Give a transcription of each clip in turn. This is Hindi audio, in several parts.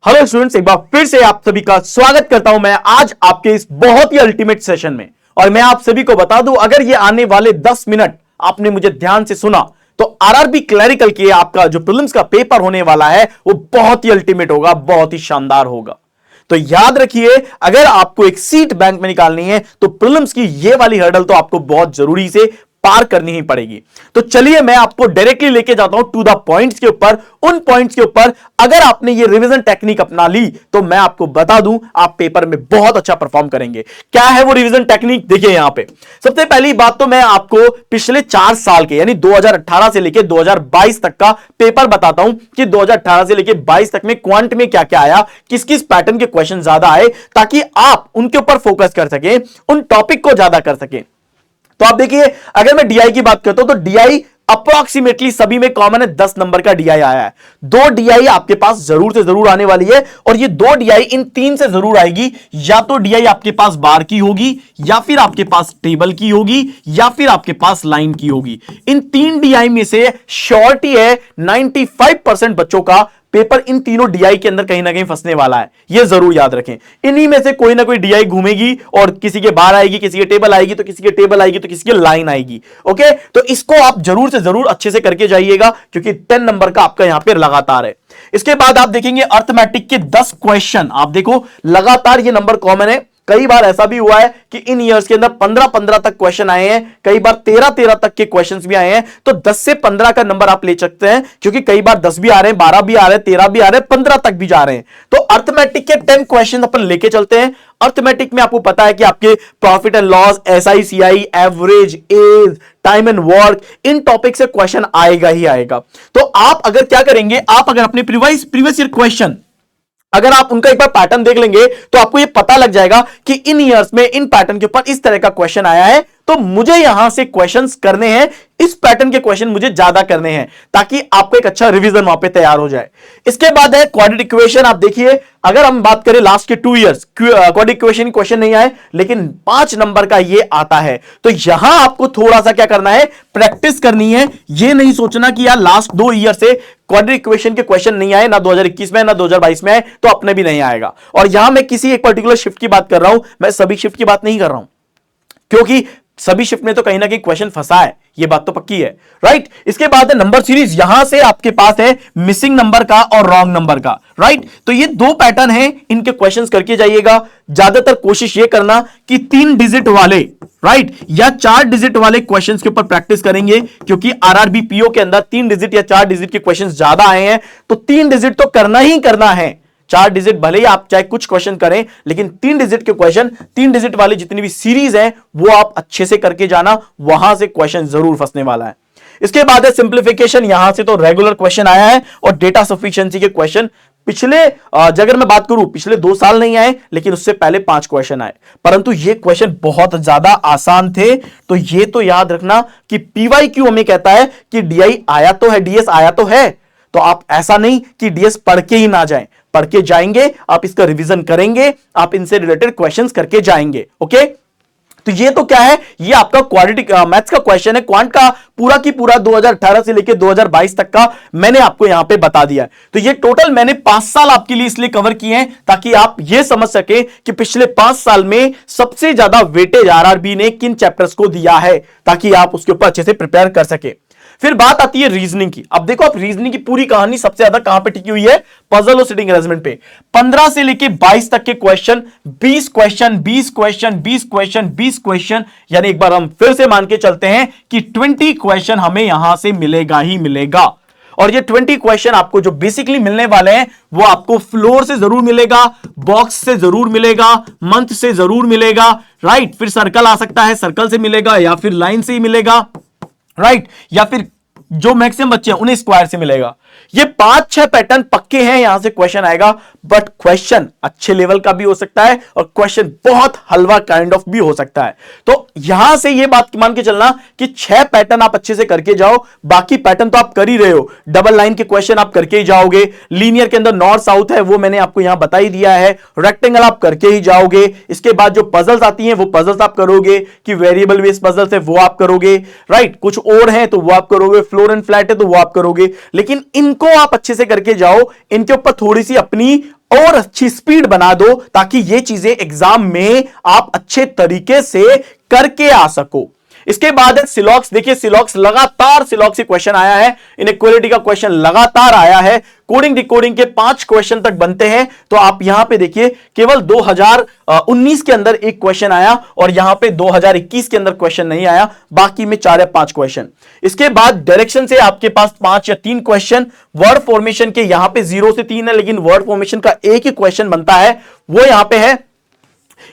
हेलो स्टूडेंट्स, एक बार फिर से आप सभी का स्वागत करता हूं मैं आज आपके इस बहुत ही अल्टीमेट सेशन में। और मैं आप सभी को बता दूं, अगर ये आने वाले 10 मिनट आपने मुझे ध्यान से सुना तो आरआरबी क्लरिकल के आपका जो प्रीलिम्स का पेपर होने वाला है वो बहुत ही अल्टीमेट होगा, बहुत ही शानदार होगा। तो याद रखिए, अगर आपको एक सीट बैंक में निकालनी है तो प्रीलिम्स की ये वाली हर्डल तो आपको बहुत जरूरी से पार करनी ही पड़ेगी। तो चलिए मैं आपको डायरेक्टली लेके जाता हूं टू द पॉइंट्स के ऊपर। उन पॉइंट्स के ऊपर अगर आपने ये रिवीजन टेक्निक अपना ली तो मैं आपको बता दूं, आप पेपर में बहुत अच्छा परफॉर्म करेंगे। क्या है वो रिवीजन टेक्निक, देखिए यहां पे सबसे पहली बात तो मैं आपको पिछले 4 साल के यानी 2018 से लेकर 2022 तक का पेपर बताता हूं कि 2018 से लेकर 22 तक में क्वांट में क्या क्या आया, किस किस पैटर्न के क्वेश्चन ज्यादा आए, ताकि आप उनके ऊपर फोकस कर सकें, उन टॉपिक को ज्यादा कर सकें। तो आप देखिए, अगर मैं डीआई की बात करता हूं तो डीआई अप्रोक्सीमेटली सभी में कॉमन है, 10 नंबर का डीआई आया है। 2 डीआई आपके पास जरूर से जरूर आने वाली है और ये 2 डीआई इन 3 से जरूर आएगी। या तो डीआई आपके पास बार की होगी, या फिर आपके पास टेबल की होगी, या फिर आपके पास लाइन की होगी। इन 3 डीआई में से श्योरिटी है 95% बच्चों का पेपर इन तीनों डीआई के अंदर कहीं ना कहीं फंसने वाला है, यह जरूर याद रखें। इन्हीं में से कोई ना कोई डीआई घूमेगी और किसी के बार आएगी, किसी के टेबल आएगी, तो किसी के टेबल आएगी तो किसी के लाइन आएगी। ओके, तो इसको आप जरूर से जरूर अच्छे से करके जाइएगा क्योंकि 10 नंबर का आपका यहां पे लगातार है। इसके बाद आप देखेंगे अर्थमेटिक के 10 क्वेश्चन, आप देखो लगातार ये नंबर कॉमन है। कई बार ऐसा भी हुआ है कि इन ईयर्स के अंदर 15-15 तक क्वेश्चन आए हैं, कई बार 13-13 तक के क्वेश्चंस भी आए हैं। तो 10 से 15 का नंबर आप ले सकते हैं क्योंकि कई बार 10 भी आ रहे हैं, 12 भी आ रहे हैं, 13 भी आ रहे हैं, 15 तक भी जा रहे हैं। तो अर्थमेटिक के 10 क्वेश्चन अपन लेके चलते हैं। अर्थमेटिक में आपको पता है कि आपके profit and loss, SICI, average, age, time and work, इन टॉपिक से क्वेश्चन आएगा ही आएगा। तो आप अगर क्या करेंगे, आप अगर अपने प्रीवियस ईयर क्वेश्चन अगर आप उनका एक बार पैटर्न देख लेंगे तो आपको यह पता लग जाएगा कि इन ईयर्स में इन पैटर्न के ऊपर इस तरह का क्वेश्चन आया है, तो मुझे यहां से क्वेश्चंस करने हैं, इस पैटर्न के क्वेश्चन मुझे ज्यादा करने हैं ताकि आपको एक अच्छा रिवीजन वहां पे तैयार हो जाए। इसके बाद है क्वाड्रेटिक इक्वेशन। आप देखिए, अगर हम बात करें लास्ट के 2 इयर्स क्वाड्रेटिक इक्वेशन क्वेश्चन नहीं आए, लेकिन 5 नंबर का ये आता है। तो यहां आपको थोड़ा सा क्या करना है, प्रैक्टिस करनी है। ये नहीं सोचना कि यार लास्ट 2 ईयर से क्वाड्रेटिक इक्वेशन के क्वेश्चन नहीं आए, ना 2021 में ना 2022 में आए, तो अपने भी नहीं आएगा। और यहां मैं किसी एक पर्टिकुलर शिफ्ट की बात कर रहा हूं, मैं सभी शिफ्ट की बात नहीं कर रहा हूं क्योंकि सभी शिफ्ट में तो कहीं ना कहीं क्वेश्चन फंसा है, ये बात तो पक्की है, राइट। इसके बाद है नंबर सीरीज। यहां से आपके पास है मिसिंग नंबर का और रॉन्ग नंबर का, राइट। तो ये 2 पैटर्न हैं, इनके क्वेश्चंस करके जाइएगा। ज्यादातर कोशिश ये करना कि 3 डिजिट वाले, राइट, या 4 डिजिट वाले क्वेश्चंस के ऊपर प्रैक्टिस करेंगे क्योंकि आरआरबी पीओ के अंदर 3 डिजिट या 4 डिजिट के क्वेश्चंस ज्यादा आए हैं। तो 3 डिजिट तो करना ही करना है। 4 डिजिट भले ही आप चाहे कुछ क्वेश्चन करें, लेकिन 3 डिजिट के क्वेश्चन, 3 डिजिट वाली जितनी भी सीरीज है वो आप अच्छे से करके जाना, वहां से क्वेश्चन जरूर फंसने वाला है। इसके बाद है सिंप्लीफिकेशन। यहां से तो रेगुलर क्वेश्चन आया है और डेटा सफिशिएंसी के क्वेश्चन पिछले अगर मैं बात करूं पिछले 2 साल नहीं आए, लेकिन उससे पहले 5 क्वेश्चन आए, परंतु ये क्वेश्चन बहुत ज्यादा आसान थे। तो ये तो याद रखना कि PYQ हमें कहता है कि DI आया तो है, DS आया तो है। तो आप ऐसा नहीं कि DS पढ़ के ही ना जाएं, पढ़ के जाएंगे, आप इसका रिवीजन करेंगे, आप इनसे रिलेटेड क्वेश्चंस करके जाएंगे। ओके, तो ये तो क्या है, ये आपका क्वाड्रेटिक मैथ्स का क्वेश्चन है। क्वांट का पूरा की पूरा 2018 से लेकर 2022 तक का मैंने आपको यहां पे बता दिया है। तो ये टोटल मैंने 5 साल आपके लिए इसलिए कवर किए हैं ताकि आप ये समझ सके कि पिछले 5 साल में सबसे ज्यादा वेटेज आरआरबी ने किन चैप्टर्स को दिया है, ताकि आप उसके ऊपर अच्छे से प्रिपेयर कर सके। फिर बात आती है रीजनिंग की। अब देखो, आप रीजनिंग की पूरी कहानी सबसे ज्यादा कहां पे टिकी हुई है, पजल और सिटिंग अरेंजमेंट पे। 15 से लेके 22 तक के question, 20 question 20 question 20 question 20 question, यानी एक बार हम फिर से मान के चलते हैं कि 20 क्वेश्चन हमें यहां से मिलेगा ही मिलेगा। और ये 20 क्वेश्चन आपको जो बेसिकली मिलने वाले हैं वो आपको फ्लोर से जरूर मिलेगा, बॉक्स से जरूर मिलेगा, मंथ से जरूर मिलेगा, राइट। फिर सर्कल आ सकता है, सर्कल से मिलेगा, या फिर लाइन से ही मिलेगा, राइट, या फिर जो मैक्सिमम बच्चे हैं उन्हें स्क्वायर से मिलेगा। ये 5-6 पैटर्न पक्के हैं, यहां से क्वेश्चन आएगा। बट क्वेश्चन अच्छे लेवल का भी हो सकता है और क्वेश्चन बहुत हलवा काइंड ऑफ भी हो सकता है। तो यहां से ये बात मान के चलना कि 6 पैटर्न आप अच्छे से करके जाओ, बाकी पैटर्न तो आप कर ही रहे हो। डबल लाइन के क्वेश्चन आप करके ही जाओगे, लीनियर के अंदर नॉर्थ साउथ है वो मैंने आपको यहां बता ही दिया है, रेक्टेंगल आप करके ही जाओगे। इसके बाद जो पजल्स आती हैं वो पजल्स आप करोगे, कि वेरिएबल बेस्ड पजल्स है वो आप करोगे, राइट। कुछ और है तो वो आप करोगे, फ्लोर एंड फ्लैट है तो वो आप करोगे। लेकिन इनको आप अच्छे से करके जाओ, इनके ऊपर थोड़ी सी अपनी और अच्छी स्पीड बना दो ताकि ये चीजें एग्जाम में आप अच्छे तरीके से करके आ सको। इसके बाद है सिलॉक्स। देखिए सिलॉक्स लगातार सिलॉक्स से क्वेश्चन आया है, इनइक्वालिटी का क्वेश्चन लगातार आया है, कोडिंग डिकोडिंग के 5 क्वेश्चन तक बनते हैं। तो आप यहां पे देखिए केवल 2019 के अंदर एक क्वेश्चन आया और यहां पे 2021 के अंदर क्वेश्चन नहीं आया, बाकी में 4 या 5 क्वेश्चन। इसके बाद डायरेक्शन से आपके पास 5 या 3 क्वेश्चन, वर्ड फॉर्मेशन के यहां पे 0 से 3 है, लेकिन वर्ड फॉर्मेशन का एक ही क्वेश्चन बनता है, वो यहां पे है।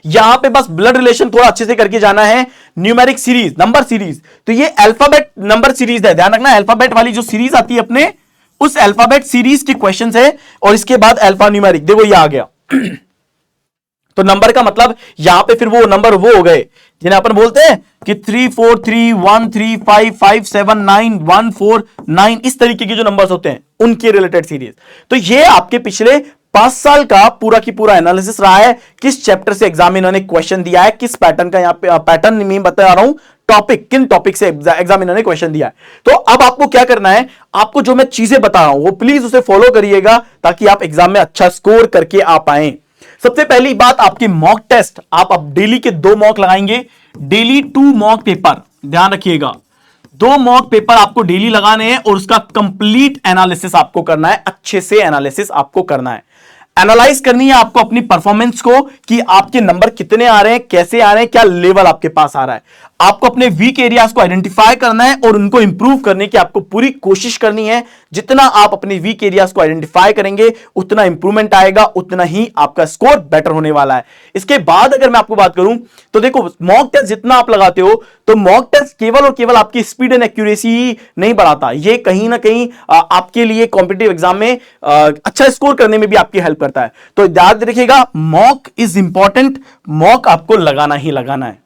यहां पे बस ब्लड रिलेशन थोड़ा अच्छे से करके जाना है। न्यूमेरिक सीरीज, नंबर सीरीज, तो ये अल्फाबेट नंबर सीरीज है, ध्यान रखना। अल्फाबेट वाली जो सीरीज आती है अपने, उस अल्फाबेट सीरीज के क्वेश्चंस है। और इसके बाद अल्फा न्यूमेरिक, देखो ये आ गया। तो नंबर का मतलब यहां पे फिर वो नंबर वो हो गए जिन्हें अपन बोलते हैं कि 3 4 3 1 3 5 5 7 9 1 4 9, इस तरीके के जो नंबर्स होते हैं उनके रिलेटेड सीरीज। तो ये आपके पिछले 5 साल का पूरा की पूरा एनालिसिस रहा है, किस चैप्टर से एग्जाम इन्होंने क्वेश्चन दिया है, किस पैटर्न का, यहां पे पैटर्न मैं बता रहा हूं, टॉपिक, किन टॉपिक से एग्जाम इन्होंने क्वेश्चन दिया है। तो अब आपको क्या करना है, आपको जो मैं चीजें बता रहा हूं वो प्लीज उसे फॉलो करिएगा ताकि आप एग्जाम में अच्छा स्कोर करके आ पाए। सबसे पहली बात, आपके मॉक टेस्ट, आप अब डेली के 2 मॉक लगाएंगे, डेली 2 मॉक पेपर, ध्यान रखिएगा 2 मॉक पेपर आपको डेली लगाने हैं और उसका कंप्लीट एनालिसिस आपको करना है, अच्छे से एनालिसिस आपको करना है। एनालाइज करनी है आपको अपनी परफॉर्मेंस को कि आपके नंबर कितने आ रहे हैं, कैसे आ रहे हैं, क्या लेवल आपके पास आ रहा है। आपको अपने वीक एरियाज को आइडेंटिफाई करना है और उनको इंप्रूव करने की आपको पूरी कोशिश करनी है। जितना आप अपने वीक एरियाज को आइडेंटिफाई करेंगे उतना इंप्रूवमेंट आएगा, उतना ही आपका स्कोर बेटर होने वाला है। इसके बाद अगर मैं आपको बात करूं तो देखो, मॉक टेस्ट जितना आप लगाते हो तो मॉक टेस्ट केवल और केवल आपकी स्पीड एंड एक्यूरेसी ही नहीं बढ़ाता, ये कहीं ना कहीं आपके लिए कॉम्पिटिटिव एग्जाम में अच्छा स्कोर करने में भी आपकी हेल्प करता है। तो याद रखिएगा, मॉक इज इंपॉर्टेंट, मॉक आपको लगाना ही लगाना है।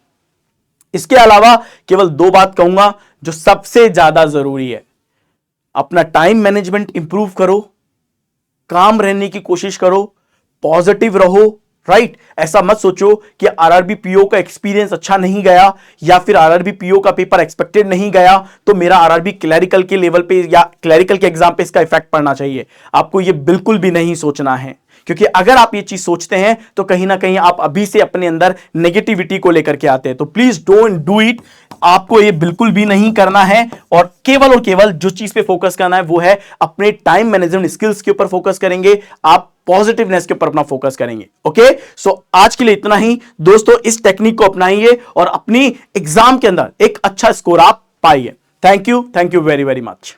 इसके अलावा केवल 2 बात कहूंगा जो सबसे ज्यादा जरूरी है, अपना टाइम मैनेजमेंट इंप्रूव करो, काम रहने की कोशिश करो, पॉजिटिव रहो, राइट। ऐसा मत सोचो कि आरआरबी पीओ का एक्सपीरियंस अच्छा नहीं गया या फिर आरआरबी पीओ का पेपर एक्सपेक्टेड नहीं गया तो मेरा आरआरबी क्लैरिकल के लेवल पे या क्लैरिकल के एग्जाम पे इसका इफेक्ट पड़ना चाहिए। आपको यह बिल्कुल भी नहीं सोचना है, क्योंकि अगर आप ये चीज सोचते हैं तो कहीं ना कहीं आप अभी से अपने अंदर नेगेटिविटी को लेकर के आते हैं। तो प्लीज डोंट डू इट, आपको ये बिल्कुल भी नहीं करना है। और केवल जो चीज पे फोकस करना है वो है अपने टाइम मैनेजमेंट स्किल्स के ऊपर फोकस करेंगे, आप पॉजिटिवनेस के ऊपर अपना फोकस करेंगे। ओके, सो आज के लिए इतना ही दोस्तों। इस टेक्निक को अपनाइए और अपनी एग्जाम के अंदर एक अच्छा स्कोर आप पाइए। Thank you very very much.